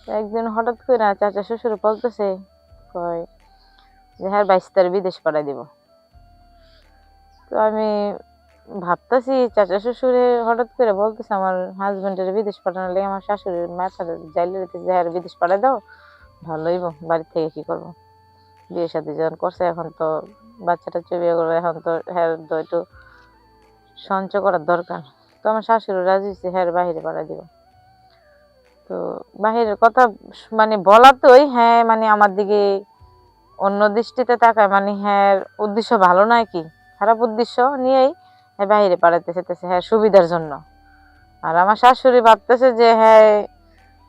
একদিন হঠাৎ করে চাচা শ্বশুর বলতেছে, কয় যে হ্যাঁ 22 তারিখ বিদেশ পাঠাই দিব। তো আমি ভাবতেছি চাচা শ্বশুরে হঠাৎ করে বলতেছে আমার হাজবেন্ডের বিদেশ পাঠানোর লেগে আমার শাশুড়ির মাথার জাইলে রেখেছে, হ্যাঁ বিদেশ পাঠাই দাও ভালো হইব, বাড়ি থেকে কি করবো, বিয়ে শাদী যখন করছে এখন তো বাচ্চাটা বিয়ে করবে, এখন তো হ্যাঁ তো একটু সঞ্চয় করার দরকার। তো আমার শাশুড়ি রাজি হয়েছে হ্যাঁ বাহিরে পাঠাই দিব। তো বাহিরের কথা মানে বলাতেই হ্যাঁ মানে আমার দিকে অন্য দৃষ্টিতে তাকায়, মানে হ্যাঁ উদ্দেশ্য ভালো নয়, কি খারাপ উদ্দেশ্য নিয়েই হ্যাঁ বাহিরে পাঠাতে চাইতেছে হ্যাঁ সুবিধার জন্য। আর আমার শাশুড়ি ভাবতেছে যে হ্যাঁ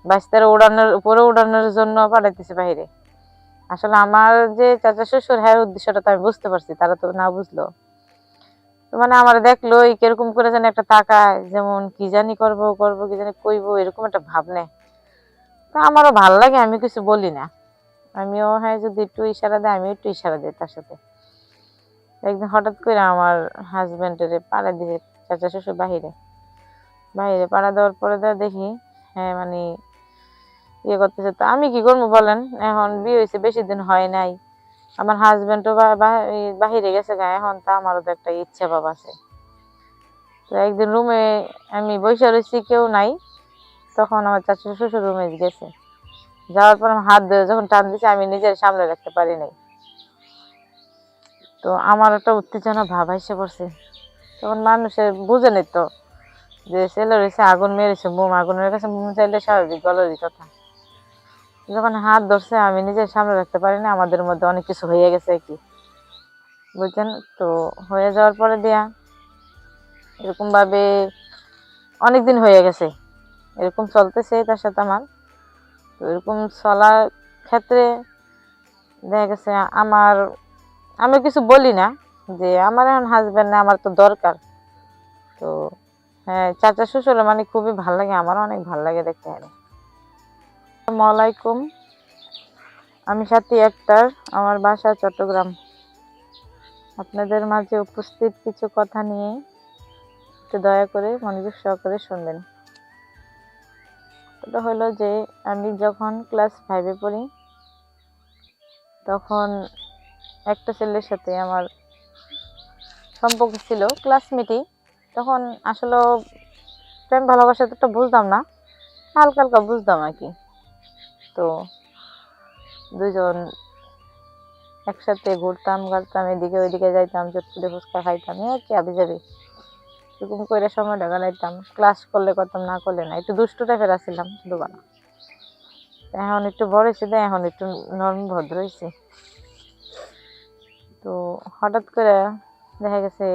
বাচ্চার উড়ানোর উপরে উড়ানোর জন্য পাঠাইতেছে বাহিরে। আসলে আমার যে চাচা শ্বশুর হ্যাঁ উদ্দেশ্যটা তো আমি বুঝতে পারছি, তারা তো না বুঝলো। তো মানে আমার দেখলো কিরকম করে যেন একটা তাকায়, যেমন কি জানি করবো করবো কি জানি কইবো, এরকম একটা ভাব নেয়। তো আমারও ভাল লাগে, আমি কিছু বলি না। আমিও হ্যাঁ যদি একটু ইশারা দেয় আমিও একটু ইশারা দিই তার সাথে। একদিন হঠাৎ করে আমার হাজবেন্ডের পাড়া দিয়ে চাচা শ্বশুর বাহিরে বাহিরে পাড়া দেওয়ার পরে দেখি হ্যাঁ মানে ইয়ে করতেছে। তো আমি কি করবো বলেন, এখন বিয়ে হয়েছে বেশি দিন হয় নাই, আমার হাজবেন্ডও বাহিরে গেছে গা, এখন তা আমারও তো একটা ইচ্ছা ভাব আছে। তো একদিন রুমে আমি বসে রয়েছি, কেউ নাই, তখন আমার চাচা শ্বশুর রুমে গেছে, যাওয়ার পর হাত ধরে যখন টান দিছে আমি নিজের সামনে রাখতে পারি নাই। তো আমার একটা উত্তেজনা ভাব এসে পড়ছে। তখন মানুষের বুঝে নিত যে ছেলে রয়েছে আগুন মেরেছে, মোম আগুনের কাছে মোম চাইলে স্বাভাবিক গলারই কথা। যখন হাত ধরছে আমি নিজের সামনে রাখতে পারি না, আমাদের মধ্যে অনেক কিছু হয়ে গেছে কি বুঝছেন। তো হয়ে যাওয়ার পরে দিয়া এরকম ভাবে অনেকদিন হয়ে গেছে, এরকম চলতেছে তার সাথে আমার। তো এরকম চলার ক্ষেত্রে দেখা গেছে আমার, আমি কিছু বলি না যে আমার এখন হাজবেন্ড না, আমার তো দরকার। তো হ্যাঁ চাচা শ্বশুর মানে খুবই ভাল লাগে, আমারও অনেক ভাল লাগে দেখতে। আসসালামু আলাইকুম, আমি সাথী আক্তার, আমার বাসা চট্টগ্রাম। আপনাদের মাঝে উপস্থিত কিছু কথা নিয়ে একটু দয়া করে মনোযোগ সহকারে শুনবেন। এটা হলো যে আমি যখন ক্লাস 5-এ পড়ি তখন একটা ছেলের সাথে আমার সম্পর্ক ছিল, ক্লাসমেটই। তখন আসলে প্রেম ভালোবাসা তো বুঝতাম না, হালকা হালকা বুঝতাম আর কি। তো দুজন একসাথে ঘুরতাম ঘাটতাম, এদিকে ওইদিকে যাইতাম, চটপুটে ফুচকা খাইতাম, আর কি আবি যাবি এরকম করে সময়টা কাটাইতাম। ক্লাস করলে করতাম, না করলে না, একটু দুষ্টু টাইপের আসছিলাম দুবানা। এখন একটু বড় হয়েছে, এখন একটু নরম ভদ্র হয়েছে। তো হঠাৎ করে দেখা গেছে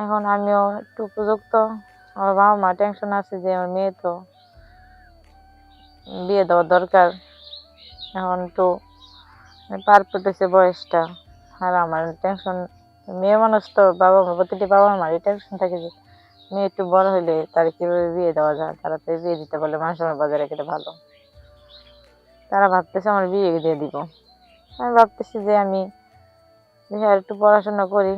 এখন আমিও একটু উপযুক্ত, আমার বাবা মা টেনশন আছে যে আমার মেয়ে তো বিয়ে দেওয়ার দরকার, এখন তো পারফেক্ট হয়েছে বয়সটা। আর আমার টেনশন, মেয়ে মানুষ তো বাবা মা, প্রতিটি বাবা মারই টেনশন থাকে যে মেয়ে একটু বড় হইলে তার কিভাবে বিয়ে দেওয়া যায়, তাড়াতাড়ি বিয়ে দিতে পারলে মানুষের বাজারে কেটে ভালো। তারা ভাবতেছে আমার বিয়ে দিয়ে দিব। আমি ভাবতেছি যে আমি দেখি আর একটু পড়াশোনা করি,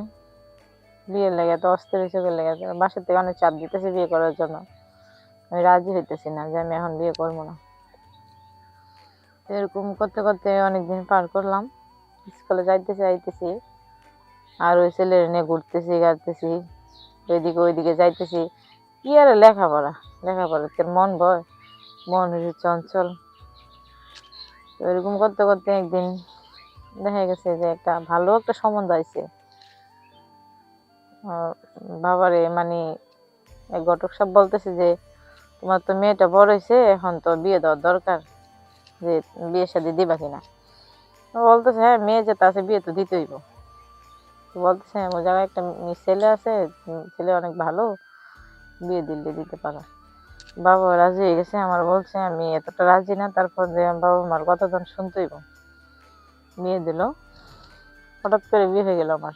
বিয়ের লেগে তো অস্থির হিসেবে লেগে বাসা থেকে অনেক চাপ দিতেছে বিয়ে করার জন্য, আমি রাজি হইতেছি না যে আমি এখন বিয়ে করবো না। এরকম করতে করতে অনেকদিন পার করলাম, স্কুলে যাইতেছি আর ওই ছেলের নিয়ে ঘুরতেছি গাড়তেছি, ওইদিকে ওইদিকে যাইতেছি। কি আর লেখাপড়া, লেখাপড়াতে মন ভয়, মন হয়েছে চঞ্চল। তো এরকম করতে করতে একদিন দেখা গেছে যে একটা ভালো একটা সম্বন্ধ আইছে। বাবারে মানে এক ঘটক সাহেব বলতেছে যে তোমার তো মেয়েটা বড় হয়েছে, এখন তো বিয়ে দেওয়ার দরকার, যে বিয়ে শাদী দিবা কিনা। বলতেছে হ্যাঁ মেয়ে যেটা আছে বিয়ে তো দিতে হইব। বলতেছে ওই জায়গায় একটা ছেলে আছে, ছেলে অনেক ভালো, বিয়ে দিলে দিতে পারো। বাবা রাজি হয়ে গেছে, আমার বলছে, আমি এতটা রাজি না, তারপর যে বাবা মার কথা যখন শুনতে হইব, বিয়ে দিল। হঠাৎ করে বিয়ে হয়ে গেল আমার।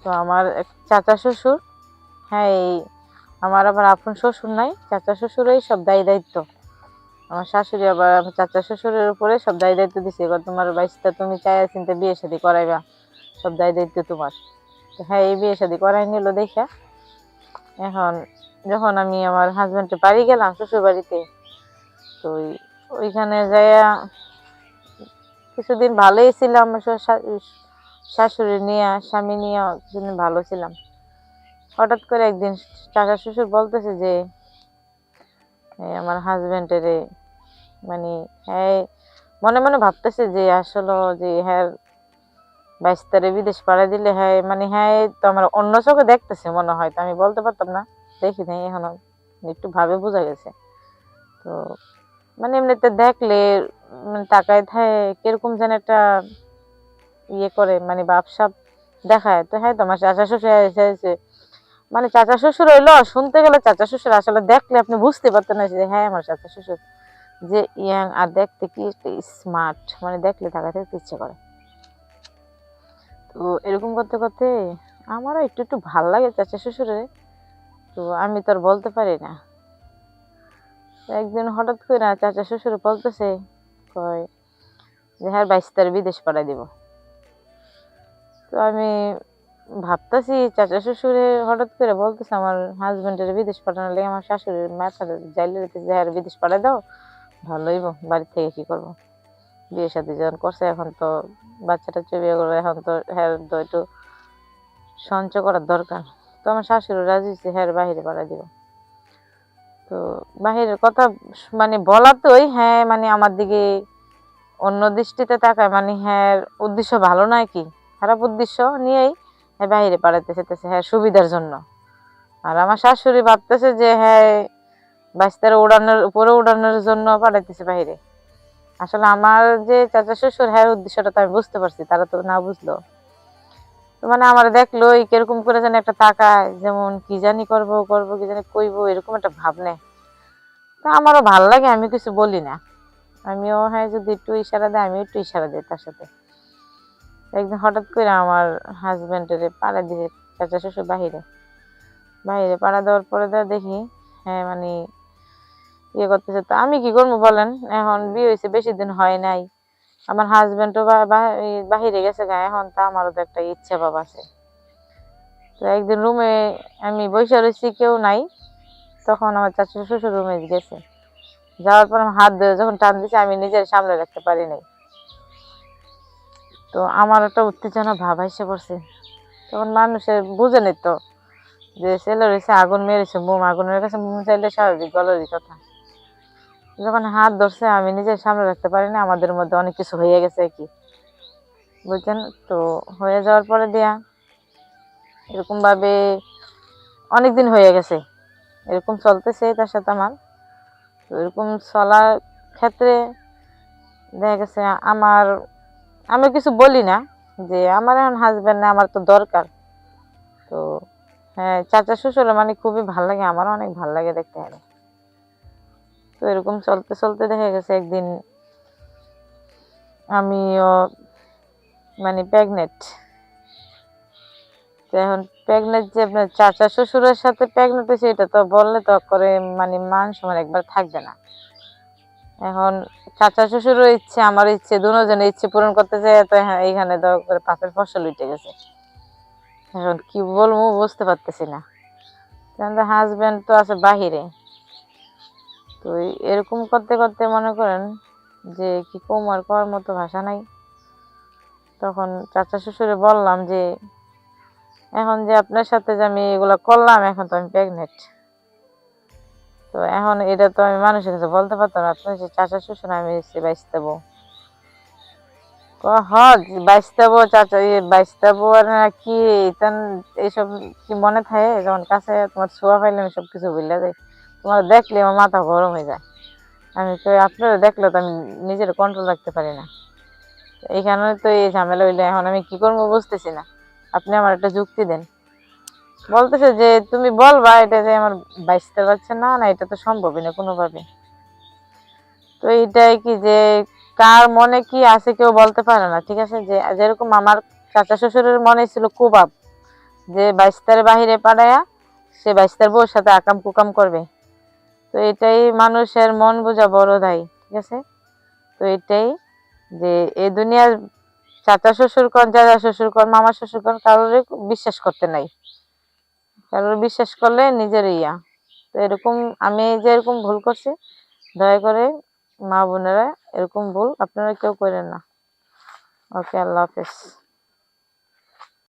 তো আমার এক চাচা শ্বশুর, হ্যাঁ এই আমার আবার আপন শ্বশুর নাই, চাচা শ্বশুরই সব দায়ী দায়িত্ব। আমার শাশুড়ি আবার আমার চাচা শ্বশুরের উপরে সব দায়ী দায়িত্ব দিছে, তোমার বাইশটা তুমি চাইয়া চিন্তা বিয়ে শাদী করাইবা, সব দায়ী দায়িত্ব তোমার। তো হ্যাঁ এই বিয়ে শাদী করাই নিল দেখা। এখন যখন আমি আমার হাজবেন্ডের বাড়ি গেলাম শ্বশুর বাড়িতে, তো ওইখানে যাইয়া কিছুদিন ভালোই ছিলাম, শাশুড়ি নিয়ে স্বামী নিয়ে কিছুদিন ভালো ছিলাম। হঠাৎ করে একদিন চাচা শ্বশুর বলতেছে যে আমার হাজবেন্ডের মানে হ্যাঁ মনে মনে ভাবতেছে যে আসলে যে হ্যাঁ 22 তারে বিদেশ পাড়ায় দিলে হ্যাঁ হ্যাঁ তো আমার অন্য চোখে দেখতেছে মনে হয়, তো আমি বলতে পারতাম না, দেখি নাই এখনো, একটু ভাবে বোঝা গেছে। তো এমনিতে দেখলে তাকায় থাকে কিরকম যেন একটা ইয়ে করে, ভাবসাব দেখায়। তো হ্যাঁ তোমার চাচা শ্বশুর এসেছে, চাচা শ্বশুর হইলো, শুনতে গেলে চাচা শ্বশুর, আসলে দেখলে আপনি বুঝতে পারতেন না যে হ্যাঁ আমার চাচা শ্বশুর, যে ইয়াং আর দেখতে কি স্মার্ট, দেখলে তাকাতে ইচ্ছে করে। তো এরকম করতে করতে আমারও একটু একটু ভাল লাগে চাচা শ্বশুরে, তো আমি তো আর বলতে পারি না। একদিন হঠাৎ করে চাচা শ্বশুর বলতেছে কয় যে হ্যাঁ 22 তারে বিদেশ পাঠাই দিব। তো আমি ভাবতেছি চাচা শ্বশুরে হঠাৎ করে বলতেছে আমার হাজবেন্ডের বিদেশ পাঠানোর লেগে আমার শাশুড়ির মাথা যাইলে যে হ্যাঁ বিদেশ পাঠাই দাও, ভালো হইব, বাড়ি থেকে কি করবো, বিয়ে শাদী যখন করছে এখন তো বাচ্চাটা বিয়ে করবে, এখন তো হ্যাঁ একটু সঞ্চয় করার দরকার। তো আমার শাশুড়ি রাজি হয়েছে হ্যাঁ বাহিরে পাঠাই দিব। তো বাহিরের কথা বলাতেই হ্যাঁ আমার দিকে অন্য দৃষ্টিতে তাকায়, হ্যাঁ উদ্দেশ্য ভালো নয়, কি খারাপ উদ্দেশ্য নিয়েই হ্যাঁ বাহিরে পাঠাতে চাইতেছে, হ্যাঁ সুবিধার জন্য। আর আমার শাশুড়ি ভাবতেছে যে হ্যাঁ 22 তারে উপরে উড়ানোর জন্য পাঠাইতেছে বাহিরে। আসলে আমার যে চাচা শ্বশুর হ্যাঁ উদ্দেশ্যটা তো আমি বুঝতে পারছি, তারা তো না বুঝলো। তো আমার দেখলো কিরকম করে যেন একটা তাকায়, যেমন কি জানি করবো করবো কি জানি কইবো, এরকম একটা ভাব নেয়। তো আমারও ভাল লাগে, আমি কিছু বলি না, আমিও হ্যাঁ যদি একটু ইশারা দেয় আমি একটু ইশারা দিই তার সাথে। একদিন হঠাৎ করে আমার হাজবেন্ডের পাড়া দিয়ে চাচা শ্বশুর বাহিরে বাহিরে পাড়া দেওয়ার পরে দেখি হ্যাঁ ইয়ে করতেছে। তো আমি কি করবো বলেন, এখন বিয়ে হয়েছে বেশি দিন হয় নাই, আমার হাজবেন্ডও বাহিরে গেছে গা, এখন তা আমারও তো একটা ইচ্ছা ভাব আছে। তো একদিন রুমে আমি বসে রয়েছি, কেউ নাই, তখন আমার চাচা শ্বশুর রুমে গেছে, যাওয়ার পর হাত ধরে যখন টান দিছে আমি নিজের সামনে রাখতে পারি নাই। তো আমার একটা উত্তেজনা ভাব এসে পড়ছে। তখন মানুষের বুঝে নিত যে ছেলে রয়েছে আগুন মেরেছে, মোম আগুনের কাছে মোম চাইলে স্বাভাবিক গলারই কথা। যখন হাত ধরছে আমি নিজের সামনে রাখতে পারি না, আমাদের মধ্যে অনেক কিছু হয়ে গেছে কি বুঝছেন। তো হয়ে যাওয়ার পরে দিয়া এরকম ভাবে অনেকদিন হয়ে গেছে, এরকম চলতেছে তার সাথে আমার। তো এরকম চলার ক্ষেত্রে দেখা গেছে আমি কিছু বলি না, যে আমার এখন হাজবেন্ড না, আমার তো দরকার। তো হ্যাঁ চাচা শ্বশুর খুবই ভাল লাগে, আমারও অনেক ভাল লাগে দেখতে হবে। তো এরকম চলতে চলতে দেখা গেছে একদিন আমিও প্রেগনেন্ট। তো এখন প্রেগনেন্ট যে আপনার চাচা শ্বশুরের সাথে প্রেগনেন্ট হয়েছে, এটা তো বললে তো করে মান সম্মান একবার থাকবে না। এখন চাচা শ্বশুরও ইচ্ছে আমার ইচ্ছে, দুজনের ইচ্ছে পূরণ করতে চাই, তো হ্যাঁ এইখানে তো পাপের ফসল উঠে গেছে। এখন কি বলবো বুঝতে পারতেছি না, হাজবেন্ড তো আছে বাহিরে। তো এরকম করতে করতে মনে করেন যে কি কম আর করার মতো ভাষা নাই। তখন চাচা শ্বশুরে বললাম যে এখন যে আপনার সাথে যে আমি এগুলো করলাম, এখন তো আমি প্রেগনেন্ট। তো এখন এটা তো আমি মানুষের কাছে বলতে পারতাম না, আপনার চাচা শ্বশুর আমি 22 বউ। বাইশতাবো চাচা, 22 আর কি এইসব কি মনে থাকে, যখন কাছে তোমার ছোঁয়া পাইলে আমি সবকিছু ভুলে যাই, তোমার দেখলে আমার মাথা গরম হয়ে যায়। আমি তো আপনারা দেখলে তো আমি নিজের কন্ট্রোল রাখতে পারি না। এইখানে তো এই ঝামেলা হইলে এখন আমি কি করবো বুঝতেছি না, আপনি আমার একটা যুক্তি দেন। বলতেছে যে তুমি বলবা এটা যে আমার 22টা বাচ্চা, না না এটা তো সম্ভবই না কোনোভাবে। তো এইটাই কি যে কার মনে কি আছে কেউ বলতে পারে না, ঠিক আছে। যে যেরকম আমার চাচা শ্বশুরের মনে ছিল কুবাব, যে 22 তারে বাহিরে পাঠাইয়া সে 22 তার বউর সাথে আকাম কুকাম করবে। তো এটাই মানুষের মন বোঝা বড় দায়, ঠিক আছে। তো এটাই যে এই দুনিয়ার চাচা শ্বশুর কর, চাচা শ্বশুর কর, মামা শ্বশুর কর, কারোর বিশ্বাস করতে নাই, কারোর বিশ্বাস করলে নিজের ইয়া। তো এরকম আমি যে এরকম ভুল করছি, দয়া করে মা বোনেরা এরকম ভুল আপনারা কেউ করেন না। ওকে, আল্লাহ হাফেজ।